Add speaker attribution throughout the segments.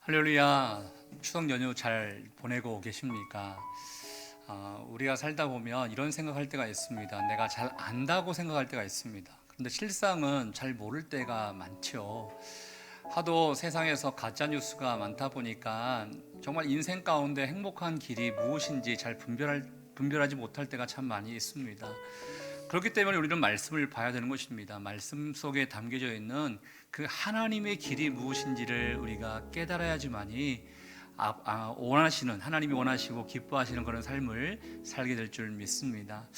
Speaker 1: 할렐루야. 추석 연휴 잘 보내고 계십니까? 우리가 살다 보면 이런 생각할 때가 있습니다. 내가 잘 안다고 생각할 때가 있습니다. 그런데 실상은 잘 모를 때가 많죠. 하도 세상에서 가짜 뉴스가 많다 보니까 정말 인생 가운데 행복한 길이 무엇인지 잘 분별하지 못할 때가 참 많이 있습니다. 그렇기 때문에 우리는 말씀을 봐야 되는 것입니다. 말씀 속에 담겨져 있는 그 하나님의 길이 무엇인지를 우리가 깨달아야지만이 원하시는, 하나님이 원하시고 기뻐하시는 그런 삶을 살게 될 줄 믿습니다.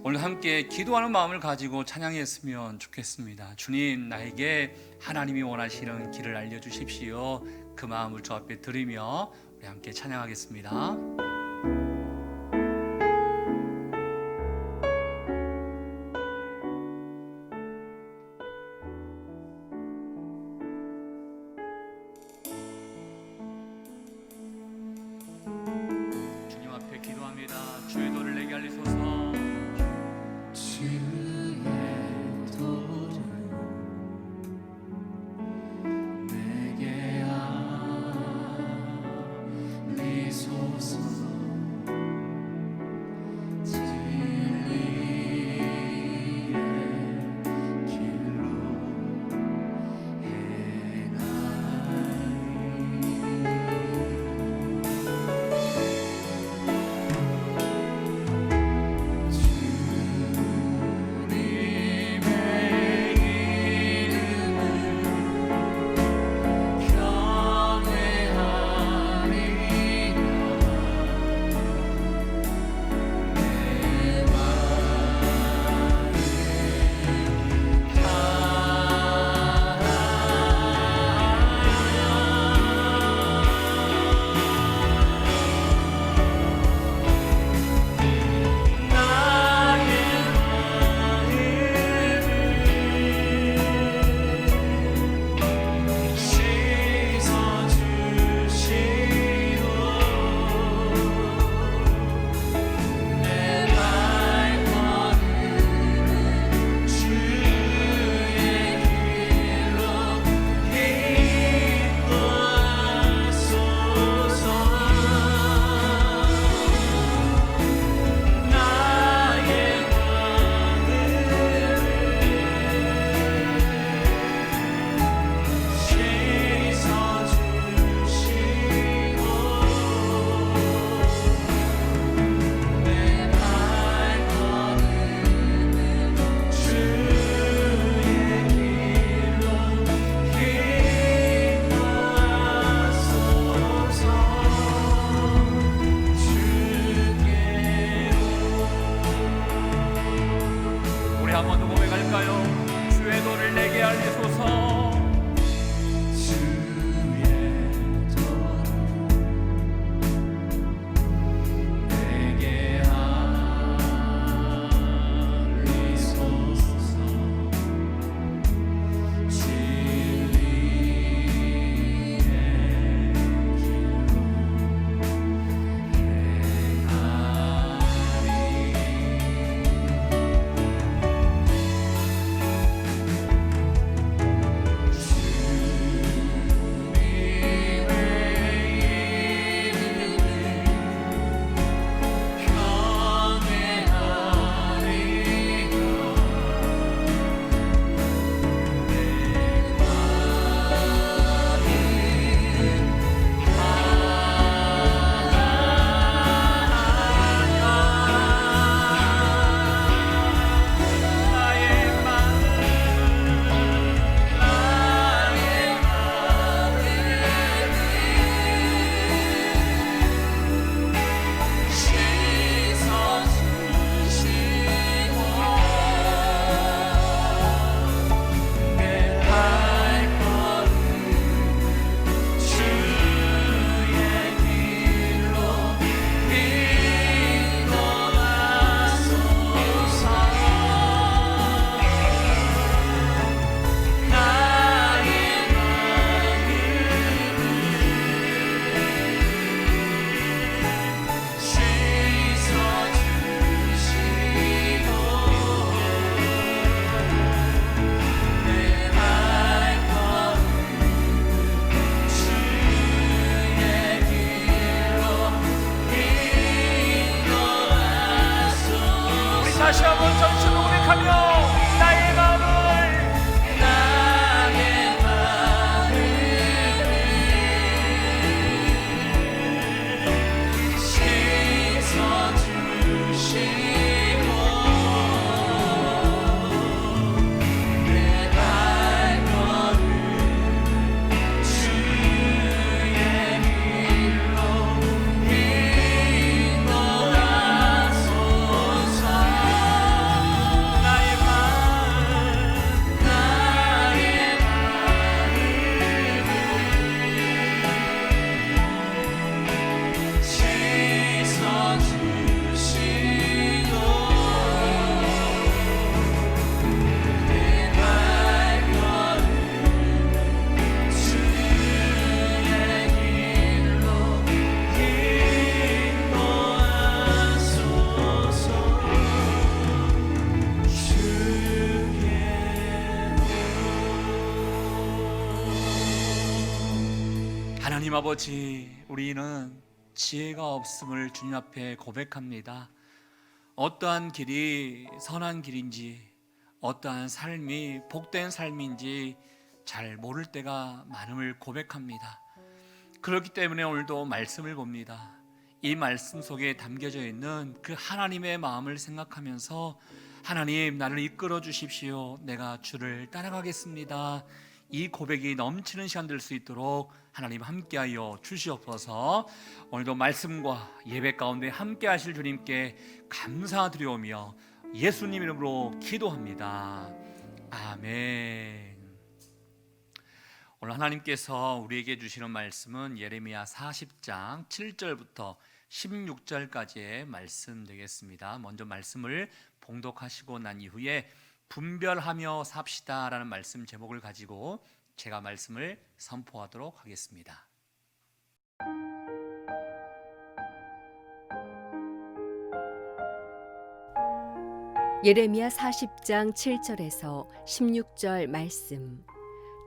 Speaker 1: 오늘 함께 기도하는 마음을 가지고 찬양했으면 좋겠습니다. 주님, 나에게 하나님이 원하시는 길을 알려주십시오. 그 마음을 주 앞에 드리며 우리 함께 찬양하겠습니다. 주님 앞에 기도합니다. 주의 도를 내게 알리소서.
Speaker 2: 주의 도를 내게 알리소서.
Speaker 1: 하나님 아버지, 우리는 지혜가 없음을 주님 앞에 고백합니다. 어떠한 길이 선한 길인지, 어떠한 삶이 복된 삶인지 잘 모를 때가 많음을 고백합니다. 그렇기 때문에 오늘도 말씀을 봅니다. 이 말씀 속에 담겨져 있는 그 하나님의 마음을 생각하면서 하나님, 나를 이끌어 주십시오. 내가 주를 따라가겠습니다. 이 고백이 넘치는 시간 될 수 있도록 하나님 함께하여 주시옵소서. 오늘도 말씀과 예배 가운데 함께하실 주님께 감사드리오며 예수님 이름으로 기도합니다. 아멘. 오늘 하나님께서 우리에게 주시는 말씀은 예레미야 40장 7절부터 16절까지의 말씀 되겠습니다. 먼저 말씀을 봉독하시고 난 이후에 분별하며 삽시다 라는 말씀 제목을 가지고 제가 말씀을 선포하도록 하겠습니다.
Speaker 3: 예레미야 40장 7절에서 16절 말씀.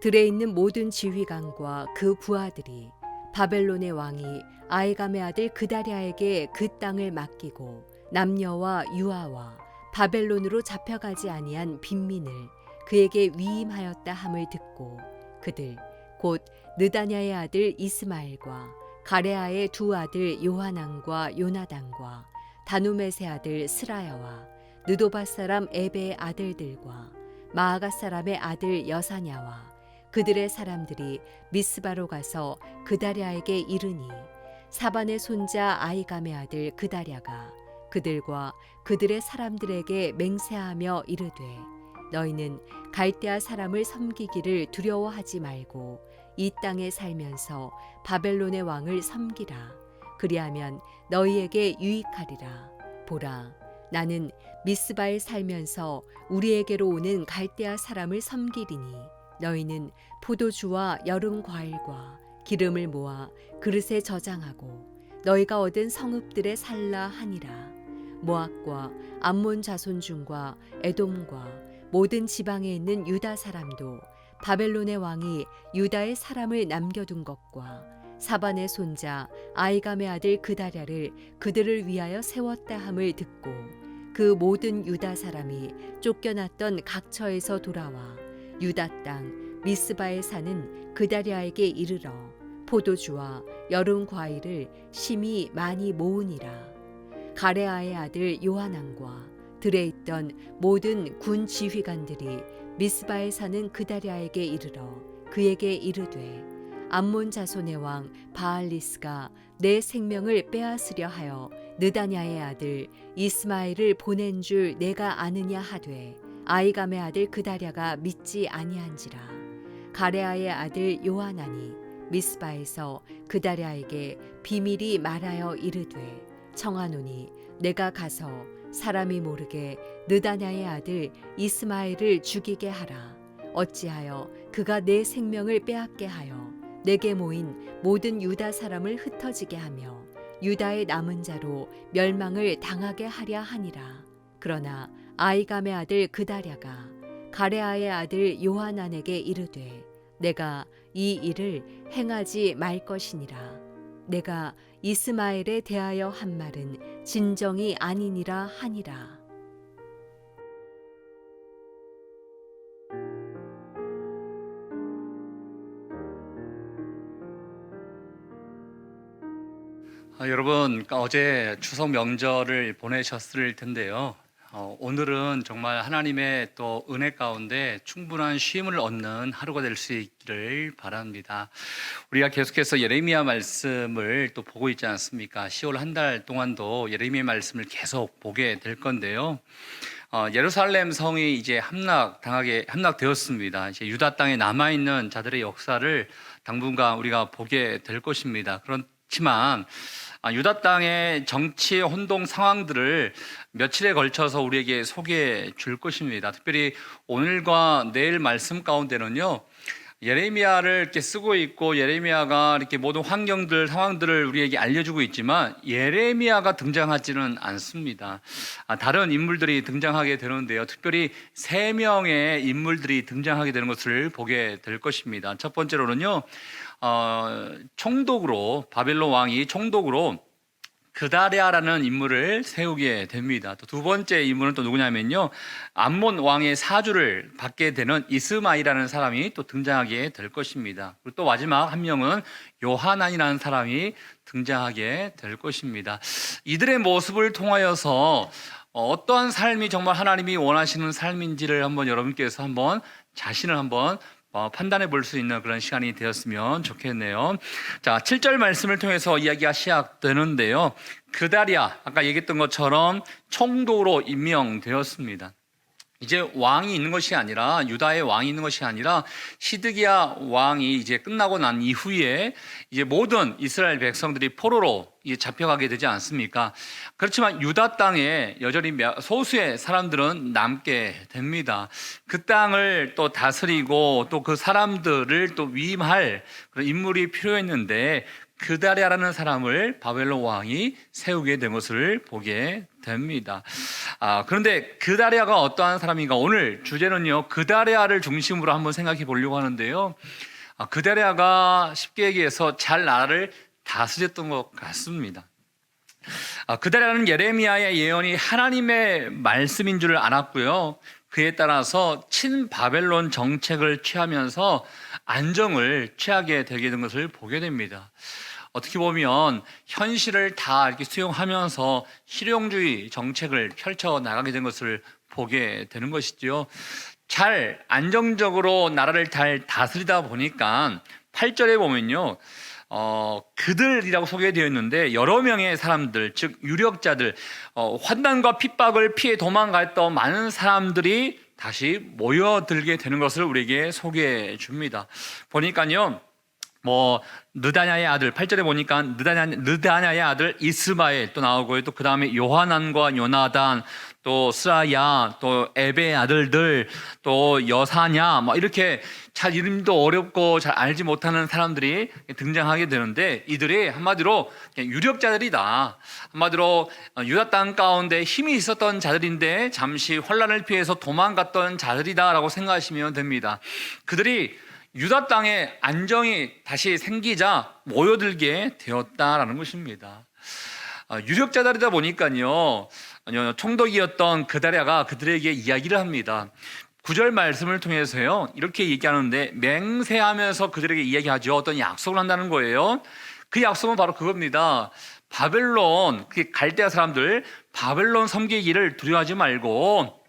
Speaker 3: 들에 있는 모든 지휘관과 그 부하들이 바벨론의 왕이 아이감의 아들 그다랴에게 그 땅을 맡기고 남녀와 유아와 바벨론으로 잡혀가지 아니한 빈민을 그에게 위임하였다 함을 듣고 그들 곧 느다냐의 아들 이스마엘과 가레아의 두 아들 요하난과 요나단과 다누메의 아들 스라야와 느도바 사람 에베의 아들들과 마아가 사람의 아들 여사냐와 그들의 사람들이 미스바로 가서 그다랴에게 이르니 사반의 손자 아이감의 아들 그다랴가 그들과 그들의 사람들에게 맹세하며 이르되 너희는 갈대아 사람을 섬기기를 두려워하지 말고 이 땅에 살면서 바벨론의 왕을 섬기라. 그리하면 너희에게 유익하리라. 보라, 나는 미스바에 살면서 우리에게로 오는 갈대아 사람을 섬기리니 너희는 포도주와 여름 과일과 기름을 모아 그릇에 저장하고 너희가 얻은 성읍들에 살라 하니라. 모압과 암몬 자손 중과 에돔과 모든 지방에 있는 유다 사람도 바벨론의 왕이 유다의 사람을 남겨둔 것과 사반의 손자 아이감의 아들 그다랴를 그들을 위하여 세웠다 함을 듣고 그 모든 유다 사람이 쫓겨났던 각처에서 돌아와 유다 땅 미스바에 사는 그다랴에게 이르러 포도주와 여름 과일을 심히 많이 모으니라. 가레아의 아들 요하난과 들에 있던 모든 군 지휘관들이 미스바에 사는 그다랴에게 이르러 그에게 이르되 암몬 자손의 왕 바알리스가 내 생명을 빼앗으려 하여 느다냐의 아들 이스마엘을 보낸 줄 내가 아느냐 하되 아이감의 아들 그다랴가 믿지 아니한지라. 가레아의 아들 요하난이 미스바에서 그다랴에게 비밀이 말하여 이르되 청하노니 내가 가서 사람이 모르게 느다냐의 아들 이스마엘을 죽이게 하라. 어찌하여 그가 내 생명을 빼앗게 하여 내게 모인 모든 유다 사람을 흩어지게 하며 유다의 남은 자로 멸망을 당하게 하랴 하니라. 그러나 아이감의 아들 그다랴가 가레아의 아들 요하난에게 이르되 내가 이 일을 행하지 말 것이니라. 내가 이스마엘에 대하여 한 말은 진정이 아니니라 하니라.
Speaker 1: 여러분, 어제 추석 명절을 보내셨을 텐데요. 오늘은 정말 하나님의 또 은혜 가운데 충분한 쉼을 얻는 하루가 될 수 있기를 바랍니다. 우리가 계속해서 예레미야 말씀을 또 보고 있지 않습니까? 10월 한 달 동안도 예레미야 말씀을 계속 보게 될 건데요. 예루살렘 성이 이제 함락되었습니다. 이제 유다 땅에 남아 있는 자들의 역사를 당분간 우리가 보게 될 것입니다. 그렇지만 유다 땅의 정치 혼동 상황들을 며칠에 걸쳐서 우리에게 소개해 줄 것입니다. 특별히 오늘과 내일 말씀 가운데는요, 예레미야를 이렇게 쓰고 있고 예레미야가 이렇게 모든 환경들 상황들을 우리에게 알려주고 있지만 예레미야가 등장하지는 않습니다. 다른 인물들이 등장하게 되는데요. 특별히 세 명의 인물들이 등장하게 되는 것을 보게 될 것입니다. 첫 번째로는요, 총독으로 바벨론 왕이 총독으로 그다랴라는 인물을 세우게 됩니다. 또 두 번째 인물은 또 누구냐면요, 암몬 왕의 사주를 받게 되는 이스마이라는 사람이 또 등장하게 될 것입니다. 그리고 또 마지막 한 명은 요하난이라는 사람이 등장하게 될 것입니다. 이들의 모습을 통하여서 어떠한 삶이 정말 하나님이 원하시는 삶인지를 한번 여러분께서 한번 자신을 한번 판단해 볼 수 있는 그런 시간이 되었으면 좋겠네요. 자, 7절 말씀을 통해서 이야기가 시작되는데요. 그다랴, 아까 얘기했던 것처럼 총독으로 임명되었습니다. 이제 왕이 있는 것이 아니라, 유다의 왕이 있는 것이 아니라 시드기야 왕이 이제 끝나고 난 이후에 이제 모든 이스라엘 백성들이 포로로 이제 잡혀가게 되지 않습니까? 그렇지만 유다 땅에 여전히 소수의 사람들은 남게 됩니다. 그 땅을 또 다스리고 또 그 사람들을 또 위임할 그런 인물이 필요했는데 그다랴라는 사람을 바벨론 왕이 세우게 된 것을 보게 됩니다. 그런데 그다랴가 어떠한 사람인가? 오늘 주제는요, 그다랴를 중심으로 한번 생각해 보려고 하는데요. 그다랴가 쉽게 얘기해서 잘 나라를 다스렸던 것 같습니다. 그다랴는 예레미야의 예언이 하나님의 말씀인 줄 알았고요. 그에 따라서 친바벨론 정책을 취하면서 안정을 취하게 되게 된 것을 보게 됩니다. 어떻게 보면 현실을 다 이렇게 수용하면서 실용주의 정책을 펼쳐 나가게 된 것을 보게 되는 것이지요. 잘 안정적으로 나라를 잘 다스리다 보니까 8절에 보면요, 그들이라고 소개되어 있는데 여러 명의 사람들, 즉 유력자들, 환난과 핍박을 피해 도망갔던 많은 사람들이 다시 모여들게 되는 것을 우리에게 소개해 줍니다. 보니까요, 느다냐의 아들, 8절에 보니까 느다냐의 아들 이스마엘 또 나오고요. 또 그 다음에 요하난과 요나단, 또 스라야, 또 에베의 아들들, 또 여사냐, 이렇게 잘 이름도 어렵고 잘 알지 못하는 사람들이 등장하게 되는데 이들이 한마디로 유력자들이다. 한마디로 유다 땅 가운데 힘이 있었던 자들인데 잠시 혼란을 피해서 도망갔던 자들이다라고 생각하시면 됩니다. 그들이 유다 땅에 안정이 다시 생기자 모여들게 되었다라는 것입니다. 유력자들이다 보니까요, 총독이었던 그다랴가 그들에게 이야기를 합니다. 9절 말씀을 통해서요, 이렇게 얘기하는데 맹세하면서 그들에게 이야기하죠. 어떤 약속을 한다는 거예요. 그 약속은 바로 그겁니다. 바벨론, 갈대아 사람들, 바벨론 섬기기를 두려워하지 말고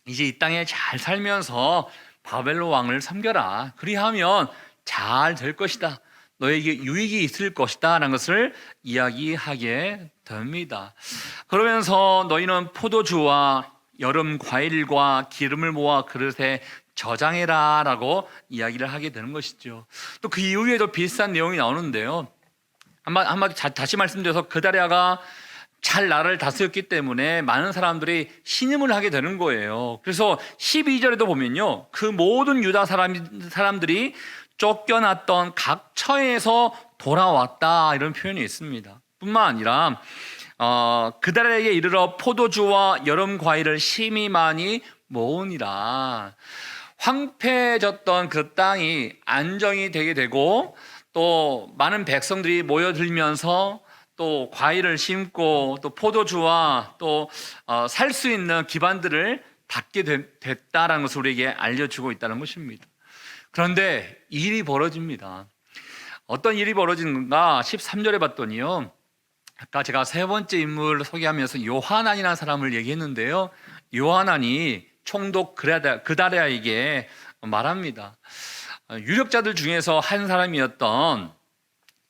Speaker 1: 이제 이 땅에 잘 살면서 바벨론 왕을 섬겨라. 그리하면 잘 될 것이다. 너에게 유익이 있을 것이다 라는 것을 이야기하게 됩니다. 그러면서 너희는 포도주와 여름 과일과 기름을 모아 그릇에 저장해라 라고 이야기를 하게 되는 것이죠. 또 그 이후에도 비슷한 내용이 나오는데요. 한마디 다시 말씀드려서 그다랴가 잘 나라를 다스렸기 때문에 많은 사람들이 신임을 하게 되는 거예요. 그래서 12절에도 보면요, 그 모든 유다 사람들이 쫓겨났던 각 처에서 돌아왔다 이런 표현이 있습니다. 뿐만 아니라 그다랴에게 이르러 포도주와 여름 과일을 심히 많이 모으니라. 황폐해졌던 그 땅이 안정이 되게 되고 또 많은 백성들이 모여들면서 또 과일을 심고 또 포도주와 또 살 수 있는 기반들을 닫게 됐다라는 것을 우리에게 알려주고 있다는 것입니다. 그런데 일이 벌어집니다. 어떤 일이 벌어지는가? 13절에 봤더니요, 아까 제가 세 번째 인물을 소개하면서 요하난이라는 사람을 얘기했는데요, 요하난이 총독 그다랴에게 말합니다. 유력자들 중에서 한 사람이었던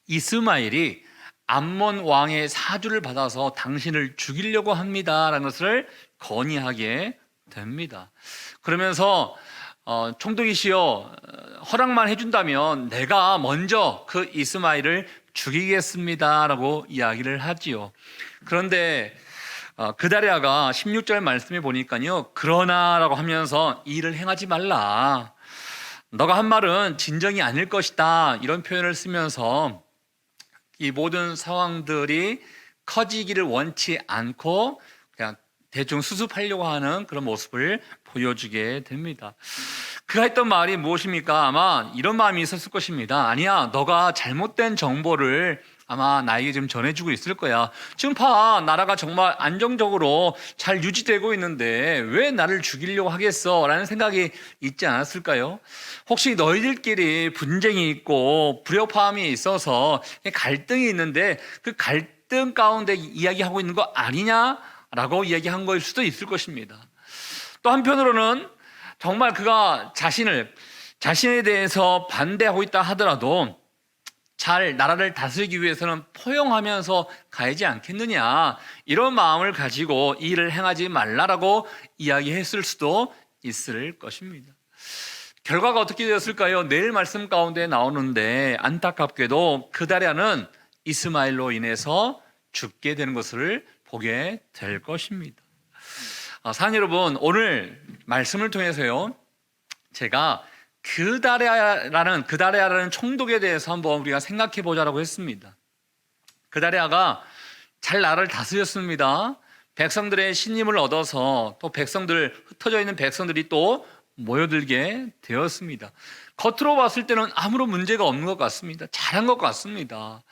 Speaker 1: 이스마엘이 암몬 왕의 사주를 받아서 당신을 죽이려고 합니다라는 것을 건의하게 됩니다. 그러면서 총독이시여, 허락만 해준다면 내가 먼저 그 이스마엘을 죽이겠습니다라고 이야기를 하지요. 그런데 그다랴가 16절 말씀에 보니까요, 그러나라고 하면서 이 일을 행하지 말라. 너가 한 말은 진정이 아닐 것이다, 이런 표현을 쓰면서 이 모든 상황들이 커지기를 원치 않고 그냥 대충 수습하려고 하는 그런 모습을 보여주게 됩니다. 그가 했던 말이 무엇입니까? 아마 이런 마음이 있었을 것입니다. 아니야, 너가 잘못된 정보를 아마 나에게 지금 전해주고 있을 거야. 지금 봐, 나라가 정말 안정적으로 잘 유지되고 있는데 왜 나를 죽이려고 하겠어? 라는 생각이 있지 않았을까요? 혹시 너희들끼리 분쟁이 있고 불협화음이 있어서 갈등이 있는데 그 갈등 가운데 이야기하고 있는 거 아니냐? 라고 이야기한 거일 수도 있을 것입니다. 또 한편으로는 정말 그가 자신에 대해서 반대하고 있다 하더라도 잘 나라를 다스리기 위해서는 포용하면서 가야지 않겠느냐, 이런 마음을 가지고 이 일을 행하지 말라라고 이야기했을 수도 있을 것입니다. 결과가 어떻게 되었을까요? 내일 말씀 가운데 나오는데 안타깝게도 그다랴는 이스마엘로 인해서 죽게 되는 것을 보게 될 것입니다. 사랑하는 여러분, 오늘 말씀을 통해서요, 제가 그다랴라는 총독에 대해서 한번 우리가 생각해 보자라고 했습니다. 그다랴가 잘 나라를 다스렸습니다. 백성들의 신임을 얻어서 또 흩어져 있는 백성들이 또 모여들게 되었습니다. 겉으로 봤을 때는 아무런 문제가 없는 것 같습니다. 잘한 것 같습니다.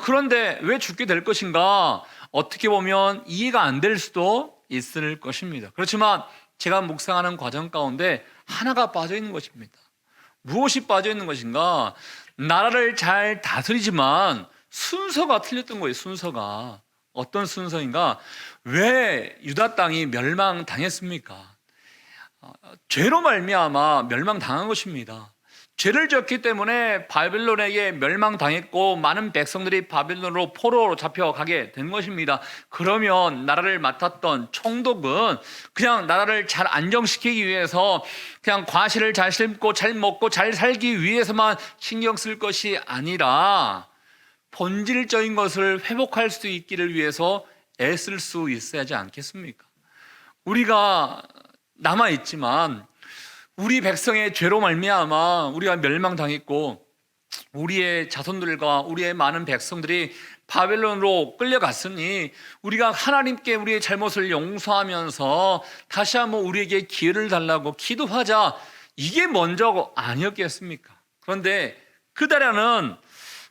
Speaker 1: 그런데 왜 죽게 될 것인가? 어떻게 보면 이해가 안 될 수도 있을 것입니다. 그렇지만 제가 묵상하는 과정 가운데 하나가 빠져 있는 것입니다. 무엇이 빠져 있는 것인가? 나라를 잘 다스리지만 순서가 틀렸던 거예요. 순서가 어떤 순서인가? 왜 유다 땅이 멸망당했습니까? 죄로 말미암아 멸망당한 것입니다. 죄를 지었기 때문에 바벨론에게 멸망당했고 많은 백성들이 바벨론으로 포로로 잡혀가게 된 것입니다. 그러면 나라를 맡았던 총독은 그냥 나라를 잘 안정시키기 위해서 그냥 과실을 잘 심고 잘 먹고 잘 살기 위해서만 신경 쓸 것이 아니라 본질적인 것을 회복할 수 있기를 위해서 애쓸 수 있어야 하지 않겠습니까? 우리가 남아있지만 우리 백성의 죄로 말미암아 우리가 멸망당했고 우리의 자손들과 우리의 많은 백성들이 바벨론으로 끌려갔으니 우리가 하나님께 우리의 잘못을 용서하면서 다시 한번 우리에게 기회를 달라고 기도하자, 이게 먼저 아니었겠습니까? 그런데 그다랴는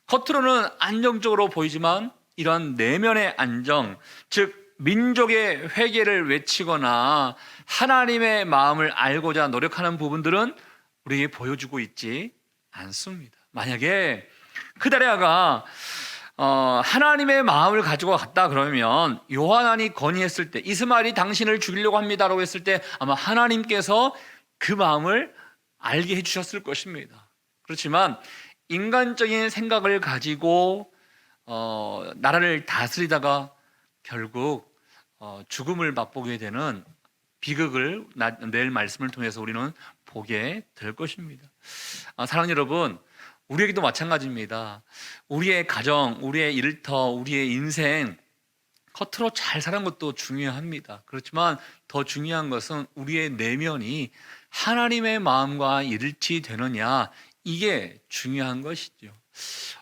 Speaker 1: 겉으로는 안정적으로 보이지만 이런 내면의 안정, 즉 민족의 회개를 외치거나 하나님의 마음을 알고자 노력하는 부분들은 우리에게 보여주고 있지 않습니다. 만약에 그다랴가 하나님의 마음을 가지고 갔다 그러면 요하난이 건의했을 때, 이스마엘이 당신을 죽이려고 합니다라고 했을 때 아마 하나님께서 그 마음을 알게 해주셨을 것입니다. 그렇지만 인간적인 생각을 가지고 나라를 다스리다가 결국 죽음을 맛보게 되는 비극을 내일 말씀을 통해서 우리는 보게 될 것입니다. 사랑하는 여러분, 우리에게도 마찬가지입니다. 우리의 가정, 우리의 일터, 우리의 인생 겉으로 잘 사는 것도 중요합니다. 그렇지만 더 중요한 것은 우리의 내면이 하나님의 마음과 일치되느냐, 이게 중요한 것이죠.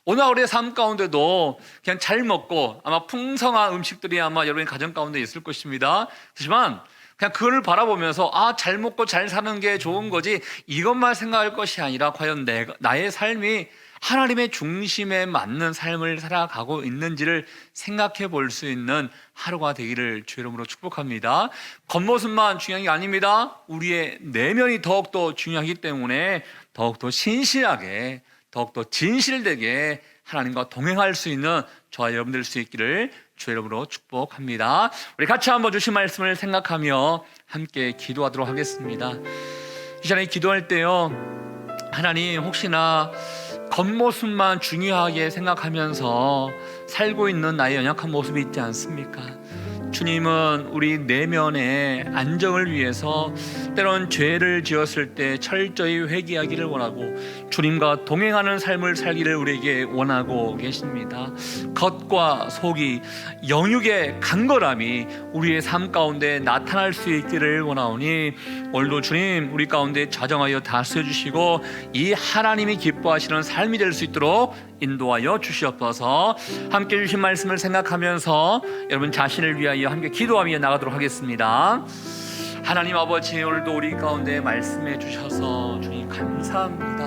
Speaker 1: 오늘 우리의 삶 가운데도 그냥 잘 먹고 아마 풍성한 음식들이 아마 여러분의 가정 가운데 있을 것입니다. 하지만 그냥 그걸 바라보면서 잘 먹고 잘 사는 게 좋은 거지, 이것만 생각할 것이 아니라 과연 나의 삶이 하나님의 중심에 맞는 삶을 살아가고 있는지를 생각해 볼 수 있는 하루가 되기를 주의 이름으로 축복합니다. 겉모습만 중요한 게 아닙니다. 우리의 내면이 더욱더 중요하기 때문에 더욱더 신실하게, 더욱더 진실되게 하나님과 동행할 수 있는 저와 여러분들 수 있기를 주의 이름으로 축복합니다. 우리 같이 한번 주신 말씀을 생각하며 함께 기도하도록 하겠습니다. 이 시간에 기도할 때요, 하나님, 혹시나 겉모습만 중요하게 생각하면서 살고 있는 나의 연약한 모습이 있지 않습니까? 주님은 우리 내면의 안정을 위해서 때론 죄를 지었을 때 철저히 회개하기를 원하고 주님과 동행하는 삶을 살기를 우리에게 원하고 계십니다. 겉과 속이 영육의 간절함이 우리의 삶 가운데 나타날 수 있기를 원하오니 오늘도 주님 우리 가운데 자정하여 다스려 주시고 이 하나님이 기뻐하시는 삶이 될 수 있도록 인도하여 주시옵소서. 함께 주신 말씀을 생각하면서 여러분 자신을 위하여 함께 기도하며 나가도록 하겠습니다. 하나님 아버지, 오늘도 우리 가운데 말씀해 주셔서 주님 감사합니다.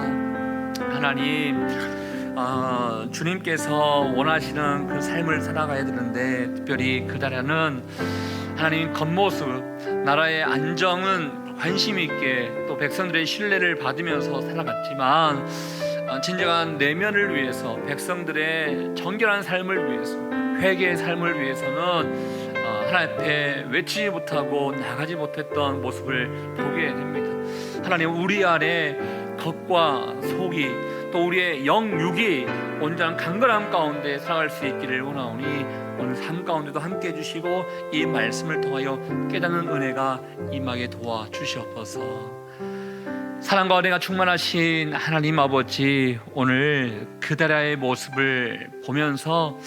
Speaker 1: 하나님, 주님께서 원하시는 그 삶을 살아가야 되는데 특별히 그 나라는 하나님 겉모습, 나라의 안정은 관심 있게 또 백성들의 신뢰를 받으면서 살아갔지만 진정한 내면을 위해서, 백성들의 정결한 삶을 위해서, 회개의 삶을 위해서는 하나님 앞에 외치지 못하고 나가지 못했던 모습을 보게 됩니다. 하나님, 우리 안에 겉과 속이 또 우리의 영육이 온전한 강건함 가운데 살아갈 수 있기를 원하오니 오늘 삶 가운데도 함께 해주시고 이 말씀을 통하여 깨닫는 은혜가 임하게 도와주시옵소서. 사랑과 은혜가 충만하신 하나님 아버지, 오늘 그대라의 모습을 보면서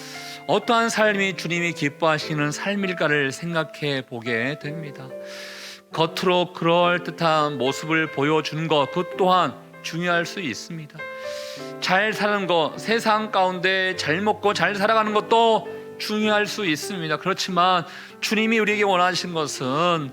Speaker 1: 어떠한 삶이 주님이 기뻐하시는 삶일까를 생각해 보게 됩니다. 겉으로 그럴듯한 모습을 보여주는 것, 그것 또한 중요할 수 있습니다. 잘 사는 것, 세상 가운데 잘 먹고 잘 살아가는 것도 중요할 수 있습니다. 그렇지만 주님이 우리에게 원하신 것은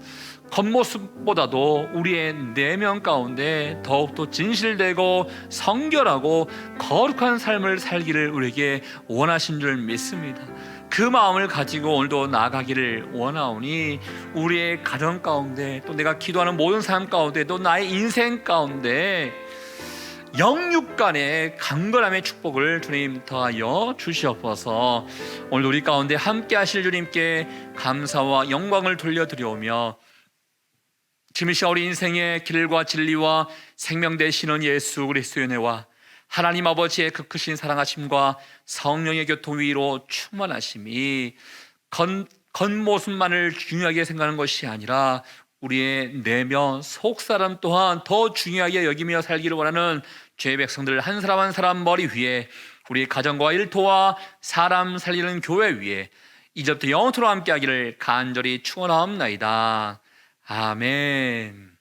Speaker 1: 겉모습보다도 우리의 내면 가운데 더욱더 진실되고 성결하고 거룩한 삶을 살기를 우리에게 원하신 줄 믿습니다. 그 마음을 가지고 오늘도 나아가기를 원하오니 우리의 가정 가운데 또 내가 기도하는 모든 삶 가운데 또 나의 인생 가운데 영육 간의 강건함의 축복을 주님 더하여 주시옵소서. 오늘 우리 가운데 함께 하실 주님께 감사와 영광을 돌려드리오며 지금 이 시간 우리 인생의 길과 진리와 생명 되시는 예수 그리스도의 은혜와 하나님 아버지의 그 크신 사랑하심과 성령의 교통 위로 충만하심이 겉모습만을 중요하게 생각하는 것이 아니라 우리의 내면 속사람 또한 더 중요하게 여기며 살기를 원하는 죄의 백성들 한 사람 한 사람 머리 위에 우리의 가정과 일터와 사람 살리는 교회 위에 이제부터 영원토록 함께하기를 간절히 축원하옵나이다. 아멘.